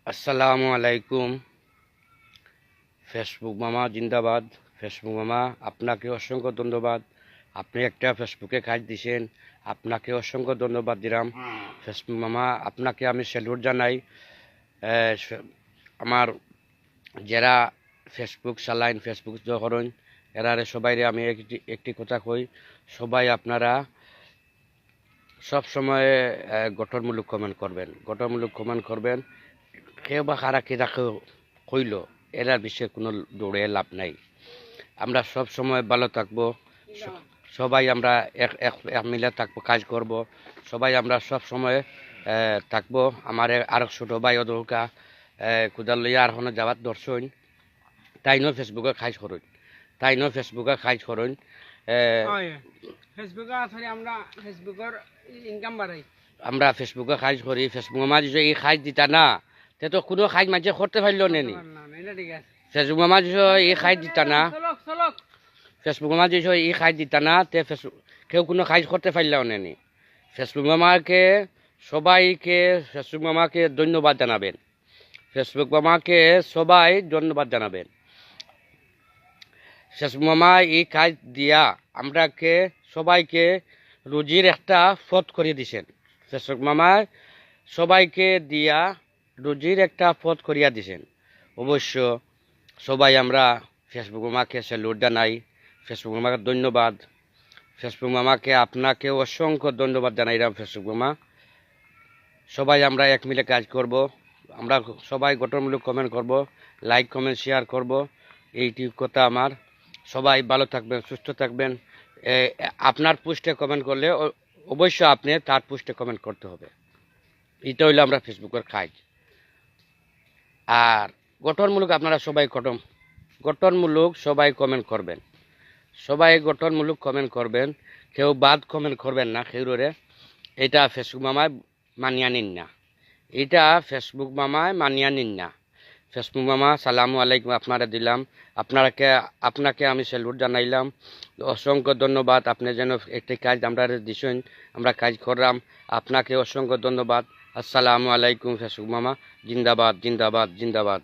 আসসালামু আলাইকুম। ফেসবুক মামা জিন্দাবাদ। ফেসবুক মামা আপনাকে অসংখ্য ধন্যবাদ। আপনি একটা ফেসবুকে কাজ দিছেন, আপনাকে অসংখ্য ধন্যবাদ দিলাম। ফেসবুক মামা আপনাকে আমি স্যালুট জানাই। আমার যারা ফেসবুক চালাইন, ফেসবুক করেন, এরারে সবাইরে আমি একটি কথা কই, সবাই আপনারা সব সময় গঠনমূলক কমেন্ট করবেন, গঠনমূলক কমেন্ট করবেন। কেউ বা কারা কি রাখে কইল, এরার বিষয়ে কোনো দৌড়ে লাভ নাই। আমরা সব সময় ভালো থাকবো, সবাই আমরা এক এক এক মিলে থাকবো, কাজ করব। সবাই আমরা সব সময় থাকবো। আমার আর ছোটো ভাই অদৌকা কুদাল লইয়া আর কোনো যাওয়ার দর্শন, তাই নয় ফেসবুকে কাজ করুন, তাই নয় ফেসবুকে কাজ করুন। ফেসবুকে আসলে আমরা ফেসবুকের ইনকাম বাড়াই। আমরা ফেসবুকে কাজ করি। ফেসবুকের মাঝে যদি এই কাজ দিতা না, তে তো কোনো কাজ মাঝে করতে পারলো নেনি। ফেসবুকের মাঝে এই কাজ দিতা না, ফেসবুকের মাঝে এই কাজ দিতা না, তে কেউ কোনো কাজ করতে পারলেও নেনি। ফেসবুক মামাকে সবাইকে ফেসবুক মামাকে ধন্যবাদ জানাবেন। ফেসবুক মামাকে সবাই ধন্যবাদ জানাবেন। ফেসবুক মামা এই কাজ দিয়া আমরাকে সবাইকে রুজির একটা পথ করে দিছেন। ফেসবুক মামা সবাইকে দিয়া রুজির একটা পথ করিয়া দিছেন। অবশ্য সবাই আমরা ফেসবুক মামাকে স্যালুট জানাই। ফেসবুক মামাকে ধন্যবাদ। ফেসবুক মামাকে আপনাকে অসংখ্য ধন্যবাদ জানাইলাম। ফেসবুক মামা সবাই আমরা এক মিলে কাজ করব, আমরা সবাই গঠনমূলক কমেন্ট করব, লাইক কমেন্ট শেয়ার করব। এইটি কথা আমার। সবাই ভালো থাকবেন, সুস্থ থাকবেন। আপনার পোস্টে কমেন্ট করলে অবশ্যই আপনি তার পোস্টে কমেন্ট করতে হবে। এটা হইলো আমরা ফেসবুকের কাজ। আর গঠনমূলক আপনারা সবাই গঠনমূলক সবাই কমেন্ট করবেন, সবাই গঠনমূলক কমেন্ট করবেন। কেউ বাদ কমেন্ট করবেন না কেউরে। এটা ফেসবুক মামায় মানিয়া নিন না, এটা ফেসবুক মামায় মানিয়া নিন না। ফেসবুক মামা সালামু আলাইকুম আপনারা দিলাম, আপনাকে আমি স্যালুট জানাইলাম। অসংখ্য ধন্যবাদ। আপনি যেন একটি কাজ আমরা দিছেন, আমরা কাজ করলাম। আপনাকে অসংখ্য ধন্যবাদ। আসসালামু আলাইকুম। ফেসবুক মামা জিন্দাবাদ, জিন্দাবাদ, জিন্দাবাদ।